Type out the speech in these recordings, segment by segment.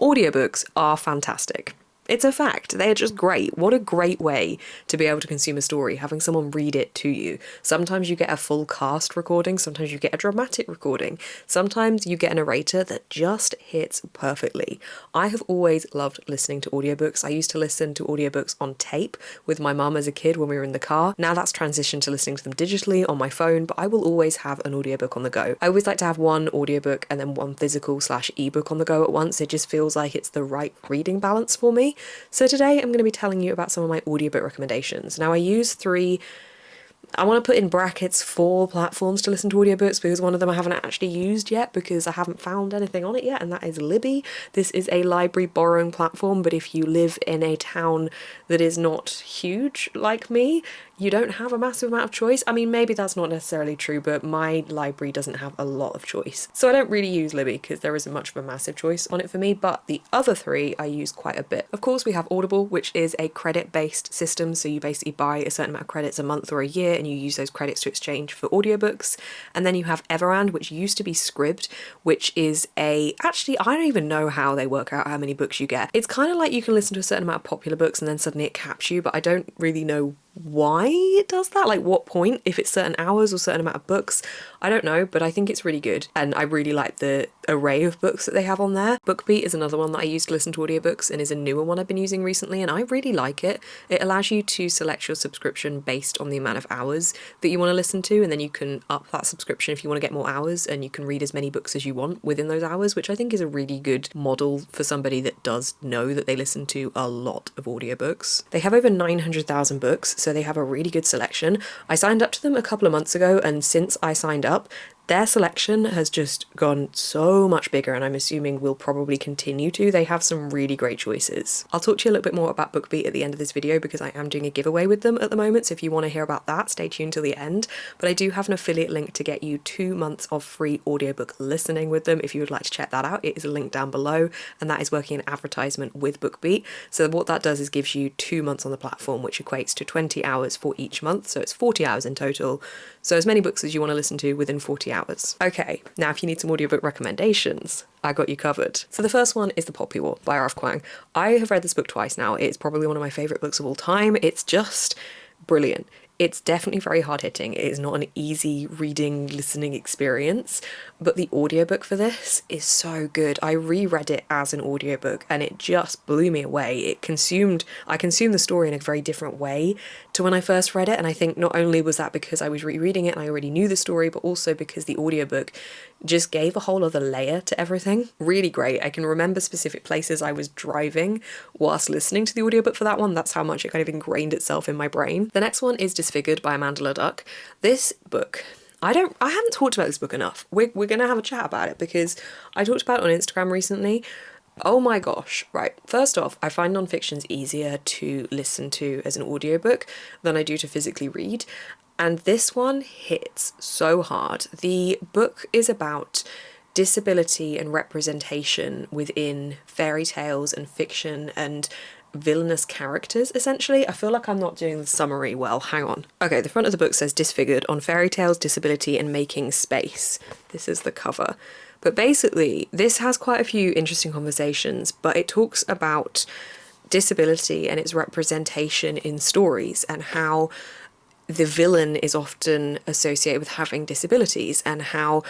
Audiobooks are fantastic. It's a fact. They're just great. What a great way to be able to consume a story, having someone read it to you. Sometimes you get a full cast recording, sometimes you get a dramatic recording, sometimes you get a narrator that just hits perfectly. I have always loved listening to audiobooks. I used to listen to audiobooks on tape with my mum as a kid when we were in the car. Now that's transitioned to listening to them digitally on my phone, but I will always have an audiobook on the go. I always like to have one audiobook and then one physical/ebook on the go at once. It just feels like it's the right reading balance for me. So today I'm going to be telling you about some of my audiobook recommendations. Now I use I want to put in brackets 4 platforms to listen to audiobooks because one of them I haven't actually used yet because I haven't found anything on it yet, and that is Libby. This is a library borrowing platform, but if you live in a town that is not huge like me, you don't have a massive amount of choice. I mean, maybe that's not necessarily true, but my library doesn't have a lot of choice. So I don't really use Libby because there isn't much of a massive choice on it for me, but the other 3 I use quite a bit. Of course, we have Audible, which is a credit-based system, so you basically buy a certain amount of credits a month or a year, and you use those credits to exchange for audiobooks. And then you have Everand, which used to be SCRIBD, which is actually, I don't even know how they work out how many books you get. It's kind of like you can listen to a certain amount of popular books and then suddenly it caps you, but I don't really know why it does that, like what point, if it's certain hours or certain amount of books, I don't know, but I think it's really good and I really like the array of books that they have on there. BookBeat is another one that I use to listen to audiobooks and is a newer one I've been using recently, and I really like it. It allows you to select your subscription based on the amount of hours that you want to listen to, and then you can up that subscription if you want to get more hours, and you can read as many books as you want within those hours, which I think is a really good model for somebody that does know that they listen to a lot of audiobooks. They have over 900,000 books, so they have a really good selection. I signed up to them a couple of months ago, and since I signed up, their selection has just gone so much bigger, and I'm assuming will probably continue to. They have some really great choices. I'll talk to you a little bit more about BookBeat at the end of this video because I am doing a giveaway with them at the moment, so if you want to hear about that, stay tuned till the end. But I do have an affiliate link to get you 2 months of free audiobook listening with them if you would like to check that out. It is a link down below, and that is working in advertisement with BookBeat. So what that does is gives you 2 months on the platform, which equates to 20 hours for each month, so it's 40 hours in total. So as many books as you want to listen to within 40 hours. Okay, now if you need some audiobook recommendations, I got you covered. So the first one is The Poppy War by R.F. Kuang. I have read this book twice now. It's probably one of my favourite books of all time. It's just brilliant. It's definitely very hard-hitting. It is not an easy reading, listening experience, but the audiobook for this is so good. I reread it as an audiobook and it just blew me away. I consumed the story in a very different way to when I first read it, and I think not only was that because I was rereading it and I already knew the story, but also because the audiobook just gave a whole other layer to everything. Really great. I can remember specific places I was driving whilst listening to the audiobook for that one. That's how much it kind of ingrained itself in my brain. The next one is Disfigured by Amanda Ladduck. This book, I haven't talked about this book enough. We're gonna have a chat about it because I talked about it on Instagram recently. Oh my gosh, right. First off, I find non-fictions easier to listen to as an audiobook than I do to physically read. And this one hits so hard. The book is about disability and representation within fairy tales and fiction and villainous characters, essentially. I feel like I'm not doing the summary well. Hang on. Okay, the front of the book says Disfigured on fairy tales, disability, and making space. This is the cover. But basically, this has quite a few interesting conversations, but it talks about disability and its representation in stories and how the villain is often associated with having disabilities and how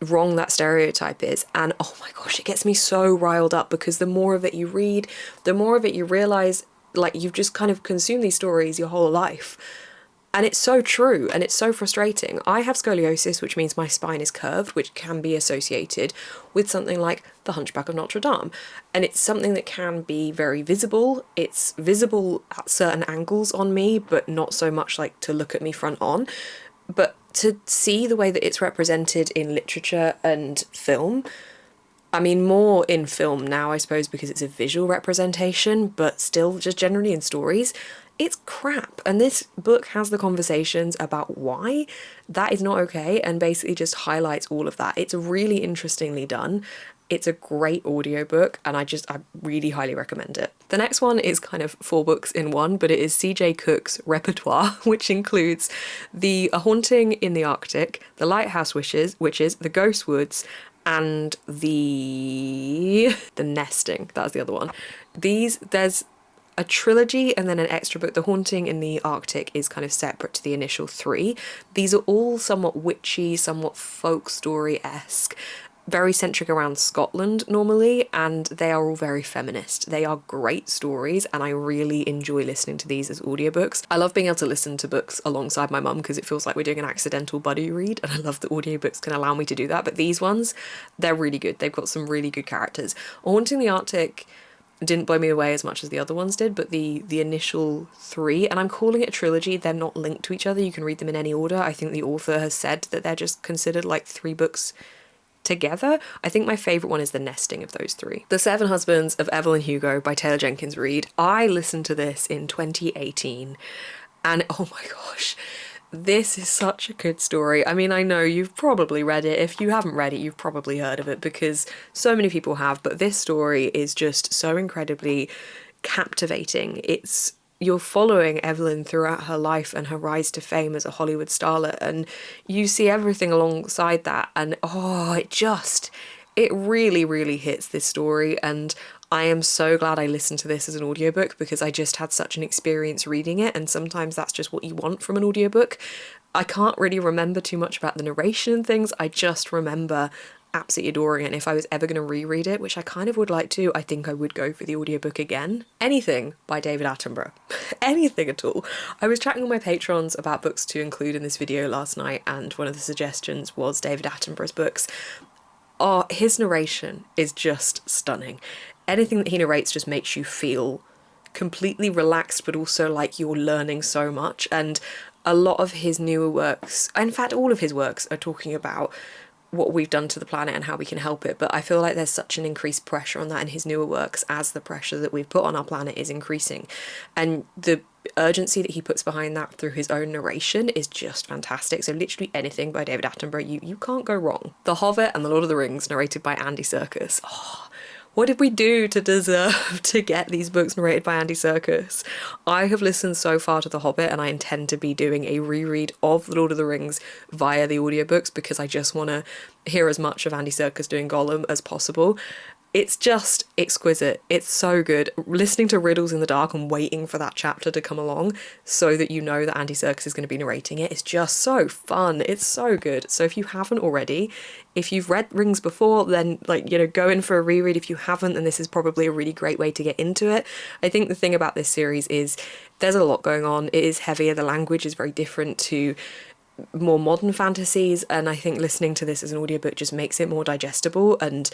wrong that stereotype is. And oh my gosh, it gets me so riled up because the more of it you read, the more of it you realise like you've just kind of consumed these stories your whole life. And it's so true and it's so frustrating. I have scoliosis, which means my spine is curved, which can be associated with something like The Hunchback of Notre Dame. And it's something that can be very visible. It's visible at certain angles on me, but not so much like to look at me front on. But to see the way that it's represented in literature and film, I mean, more in film now, I suppose, because it's a visual representation, but still just generally in stories, it's crap. And this book has the conversations about why that is not okay and basically just highlights all of that. It's really interestingly done. It's a great audiobook and I really highly recommend it. The next one is kind of 4 books in one, but it is C.J. Cook's repertoire, which includes A Haunting in the Arctic, The Lighthouse Witches, The Ghost Woods, and the Nesting, that's the other one. There's a trilogy and then an extra book. The Haunting in the Arctic is kind of separate to the initial 3. These are all somewhat witchy, somewhat folk story-esque, very centric around Scotland normally, and they are all very feminist. They are great stories, and I really enjoy listening to these as audiobooks. I love being able to listen to books alongside my mum because it feels like we're doing an accidental buddy read, and I love that audiobooks can allow me to do that. But these ones, they're really good. They've got some really good characters. Haunting the Arctic didn't blow me away as much as the other ones did, but the initial 3, and I'm calling it a trilogy, they're not linked to each other. You can read them in any order. I think the author has said that they're just considered like 3 books together. I think my favourite one is The Nesting of those 3. The Seven Husbands of Evelyn Hugo by Taylor Jenkins Reid. I listened to this in 2018 and oh my gosh, this is such a good story. I mean, I know you've probably read it. If you haven't read it, you've probably heard of it because so many people have, but this story is just so incredibly captivating. You're following Evelyn throughout her life and her rise to fame as a Hollywood starlet, and you see everything alongside that, and it really, really hits this story, and I am so glad I listened to this as an audiobook because I just had such an experience reading it, and sometimes that's just what you want from an audiobook. I can't really remember too much about the narration and things, I just remember absolutely adoring it, and if I was ever going to reread it, which I kind of would like to, I think I would go for the audiobook again. Anything by David Attenborough. Anything at all. I was chatting with my patrons about books to include in this video last night, and one of the suggestions was David Attenborough's books. Oh, his narration is just stunning. Anything that he narrates just makes you feel completely relaxed, but also like you're learning so much, and a lot of his newer works, in fact all of his works, are talking about what we've done to the planet and how we can help it, but I feel like there's such an increased pressure on that in his newer works as the pressure that we've put on our planet is increasing, and the urgency that he puts behind that through his own narration is just fantastic. So literally anything by David Attenborough, you can't go wrong. The Hobbit and The Lord of the Rings, narrated by Andy Serkis. Oh, what did we do to deserve to get these books narrated by Andy Serkis? I have listened so far to The Hobbit, and I intend to be doing a reread of The Lord of the Rings via the audiobooks because I just want to hear as much of Andy Serkis doing Gollum as possible. It's just exquisite. It's so good. Listening to Riddles in the Dark and waiting for that chapter to come along so that you know that Andy Serkis is going to be narrating it is just so fun. It's so good. So if you haven't already, if you've read Rings before, then go in for a reread. If you haven't, then this is probably a really great way to get into it. I think the thing about this series is there's a lot going on. It is heavier. The language is very different to more modern fantasies, and I think listening to this as an audiobook just makes it more digestible and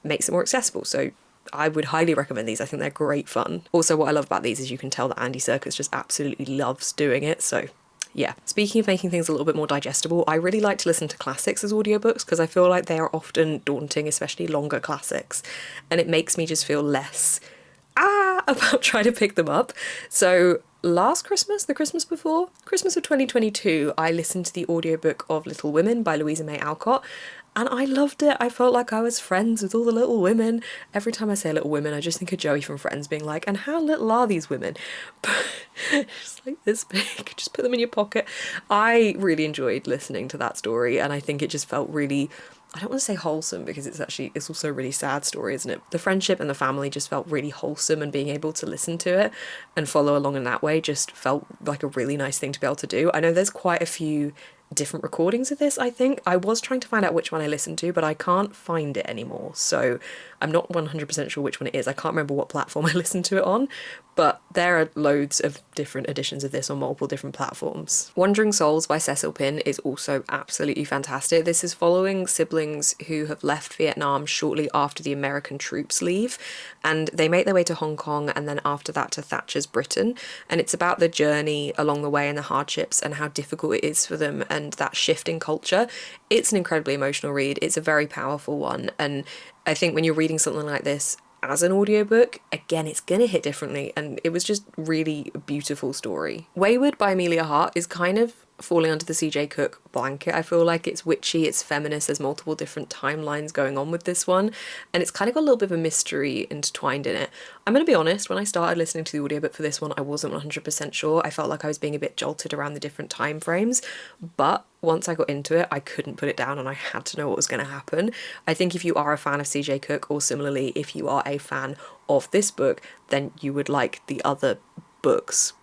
makes it more accessible. So I would highly recommend these. I think they're great fun. Also, what I love about these is you can tell that Andy Serkis just absolutely loves doing it. So yeah. Speaking of making things a little bit more digestible, I really like to listen to classics as audiobooks because I feel like they are often daunting, especially longer classics, and it makes me just feel less about trying to pick them up. So last Christmas, the Christmas before, Christmas of 2022, I listened to the audiobook of Little Women by Louisa May Alcott, and I loved it. I felt like I was friends with all the little women. Every time I say Little Women, I just think of Joey from Friends being like, and how little are these women? Just like this big, just put them in your pocket. I really enjoyed listening to that story, and I think it just felt really, I don't want to say wholesome because it's also a really sad story, isn't it? The friendship and the family just felt really wholesome, and being able to listen to it and follow along in that way just felt like a really nice thing to be able to do. I know there's quite a few different recordings of this, I think. I was trying to find out which one I listened to, but I can't find it anymore, so I'm not 100% sure which one it is. I can't remember what platform I listened to it on, but there are loads of different editions of this on multiple different platforms. Wandering Souls by Cecil Pinn is also absolutely fantastic. This is following siblings who have left Vietnam shortly after the American troops leave, and they make their way to Hong Kong and then after that to Thatcher's Britain, and it's about the journey along the way and the hardships and how difficult it is for them and that shift in culture. It's an incredibly emotional read. It's a very powerful one, and I think when you're reading something like this as an audiobook, again, it's gonna hit differently, and it was just really a beautiful story. Wayward by Amelia Hart is kind of falling under the CJ Cook blanket. I feel like it's witchy, it's feminist, there's multiple different timelines going on with this one, and it's kind of got a little bit of a mystery intertwined in it. I'm going to be honest, when I started listening to the audiobook for this one, I wasn't 100% sure. I felt like I was being a bit jolted around the different time frames, but once I got into it, I couldn't put it down and I had to know what was going to happen. I think if you are a fan of CJ Cook, or similarly, if you are a fan of this book, then you would like the other books.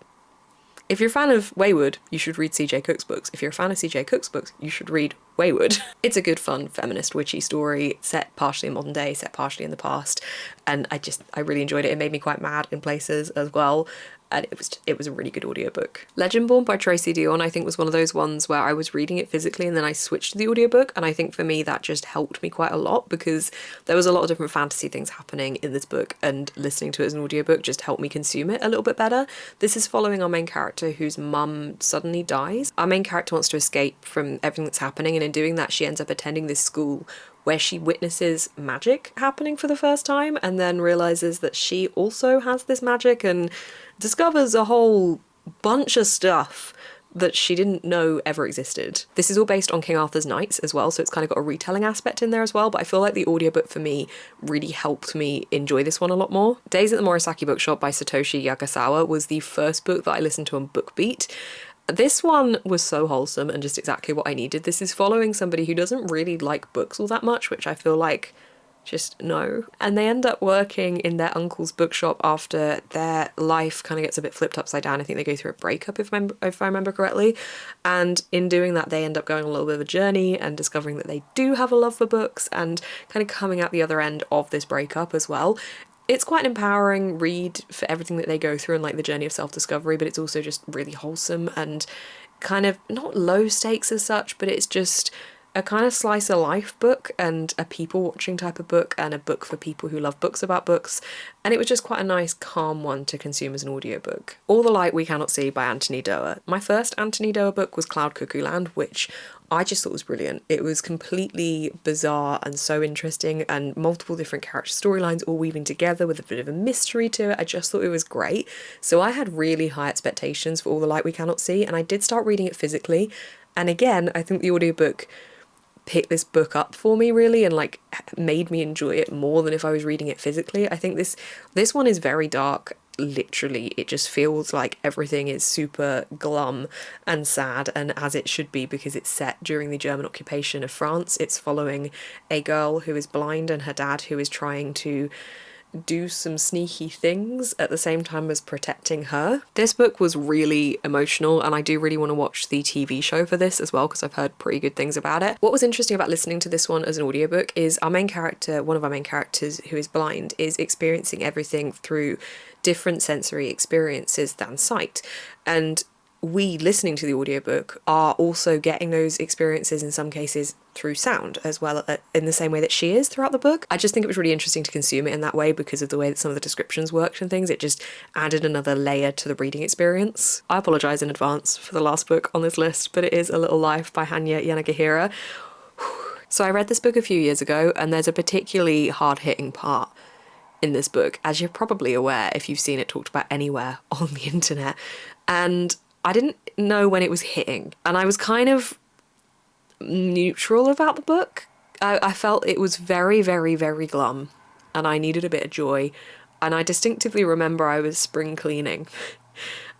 If you're a fan of Wayward, you should read CJ Cook's books. If you're a fan of CJ Cook's books, you should read Wayward. It's a good, fun, feminist, witchy story, set partially in modern day, set partially in the past, and I really enjoyed it. It made me quite mad in places as well, and it was a really good audiobook. Legendborn by Tracy Dion, I think, was one of those ones where I was reading it physically and then I switched to the audiobook, and I think for me that just helped me quite a lot because there was a lot of different fantasy things happening in this book, and listening to it as an audiobook just helped me consume it a little bit better. This is following our main character whose mum suddenly dies. Our main character wants to escape from everything that's happening, and in doing that she ends up attending this school where she witnesses magic happening for the first time, and then realises that she also has this magic and discovers a whole bunch of stuff that she didn't know ever existed. This is all based on King Arthur's Knights as well, so it's kind of got a retelling aspect in there as well, but I feel like the audiobook for me really helped me enjoy this one a lot more. Days at the Morisaki Bookshop by Satoshi Yagasawa was the first book that I listened to on BookBeat. This one was so wholesome and just exactly what I needed. This is following somebody who doesn't really like books all that much, which I feel like just no. And they end up working in their uncle's bookshop after their life kind of gets a bit flipped upside down. I think they go through a breakup if I remember correctly. And in doing that, they end up going on a little bit of a journey and discovering that they do have a love for books and kind of coming out the other end of this breakup as well. It's quite an empowering read for everything that they go through and like the journey of self-discovery, but it's also just really wholesome and kind of not low stakes as such, but it's just a kind of slice of life book and a people watching type of book and a book for people who love books about books. And it was just quite a nice, calm one to consume as an audiobook. All the Light We Cannot See by Anthony Doerr. My first Anthony Doerr book was Cloud Cuckoo Land, which I just thought was brilliant. It was completely bizarre and so interesting, and multiple different character storylines all weaving together with a bit of a mystery to it. I just thought it was great. So I had really high expectations for All the Light We Cannot See, and I did start reading it physically. And again, I think the audiobook picked this book up for me really and like made me enjoy it more than if I was reading it physically. I think this one is very dark. Literally, it just feels like everything is super glum and sad, and as it should be because it's set during the German occupation of France. It's following a girl who is blind and her dad who is trying to do some sneaky things at the same time as protecting her. This book was really emotional, and I do really want to watch the TV show for this as well because I've heard pretty good things about it. What was interesting about listening to this one as an audiobook is one of our main characters who is blind is experiencing everything through different sensory experiences than sight, and we listening to the audiobook are also getting those experiences in some cases through sound as well, in the same way that she is throughout the book. I just think it was really interesting to consume it in that way because of the way that some of the descriptions worked and things. It just added another layer to the reading experience. I apologise in advance for the last book on this list, but it is A Little Life by Hanya Yanagihira. So I read this book a few years ago, and there's a particularly hard-hitting part in this book, as you're probably aware if you've seen it talked about anywhere on the internet, and I didn't know when it was hitting, and I was kind of neutral about the book. I felt it was very, very, very glum, and I needed a bit of joy, and I distinctively remember I was spring cleaning,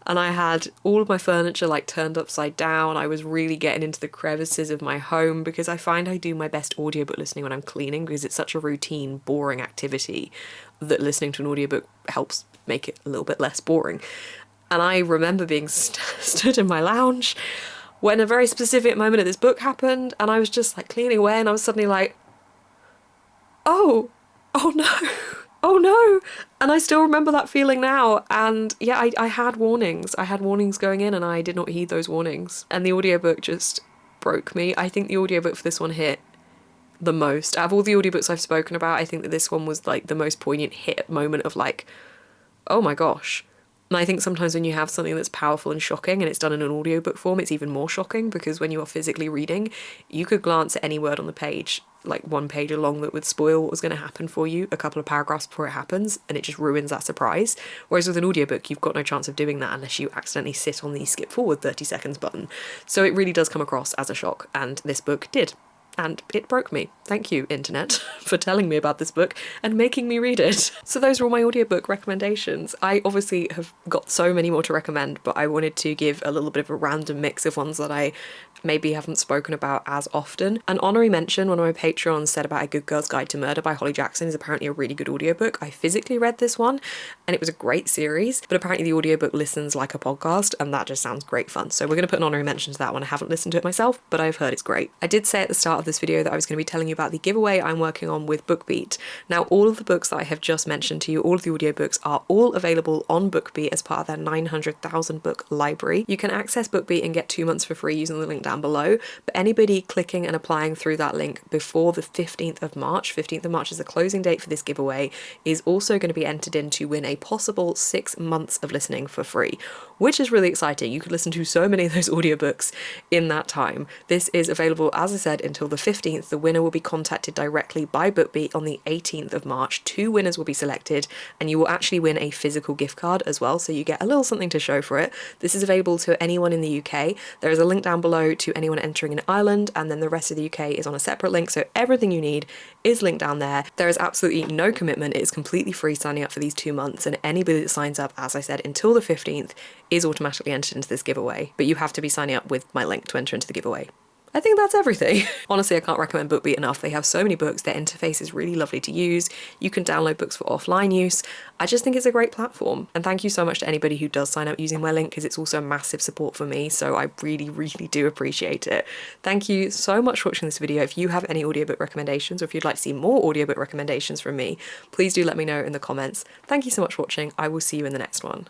and I had all of my furniture like turned upside down. I was really getting into the crevices of my home because I find I do my best audiobook listening when I'm cleaning because it's such a routine, boring activity that listening to an audiobook helps make it a little bit less boring. And I remember being stood in my lounge when a very specific moment of this book happened, and I was just like cleaning away, and I was suddenly like, oh no, oh no. And I still remember that feeling now. And yeah, I had warnings. I had warnings going in, and I did not heed those warnings. And the audiobook just broke me. I think the audiobook for this one hit the most. Out of all the audiobooks I've spoken about, I think that this one was like the most poignant hit moment of like, oh my gosh. And I think sometimes when you have something that's powerful and shocking and it's done in an audiobook form, it's even more shocking because when you are physically reading, you could glance at any word on the page like 1 page long that would spoil what was going to happen for you a couple of paragraphs before it happens, and it just ruins that surprise. Whereas with an audiobook, you've got no chance of doing that unless you accidentally sit on the skip forward 30 seconds button. So it really does come across as a shock, and this book did. And it broke me. Thank you, internet, for telling me about this book and making me read it. So those are all my audiobook recommendations. I obviously have got so many more to recommend, but I wanted to give a little bit of a random mix of ones that I maybe haven't spoken about as often. An honorary mention, one of my Patreons said about A Good Girl's Guide to Murder by Holly Jackson is apparently a really good audiobook. I physically read this one and it was a great series, but apparently the audiobook listens like a podcast and that just sounds great fun. So we're going to put an honorary mention to that one. I haven't listened to it myself, but I've heard it's great. I did say at the start of this video that I was going to be telling you about the giveaway I'm working on with BookBeat. Now, all of the books that I have just mentioned to you, all of the audiobooks are all available on BookBeat as part of their 900,000 book library. You can access BookBeat and get 2 months for free using the link down below, but anybody clicking and applying through that link before the 15th of March, 15th of March is the closing date for this giveaway, is also going to be entered in to win a possible 6 months of listening for free, which is really exciting. You could listen to so many of those audiobooks in that time. This is available, as I said, until the 15th. The winner will be contacted directly by BookBeat on the 18th of March. 2 winners will be selected, and you will actually win a physical gift card as well, so you get a little something to show for it. This is available to anyone in the UK. There is a link down below to anyone entering in Ireland, and then the rest of the UK is on a separate link, so everything you need is linked down there. There is absolutely no commitment. It is completely free signing up for these 2 months, and anybody that signs up, as I said, until the 15th is automatically entered into this giveaway, but you have to be signing up with my link to enter into the giveaway. I think that's everything. Honestly, I can't recommend BookBeat enough. They have so many books. Their interface is really lovely to use. You can download books for offline use. I just think it's a great platform. And thank you so much to anybody who does sign up using my link, because it's also a massive support for me. So I really, really do appreciate it. Thank you so much for watching this video. If you have any audiobook recommendations, or if you'd like to see more audiobook recommendations from me, please do let me know in the comments. Thank you so much for watching. I will see you in the next one.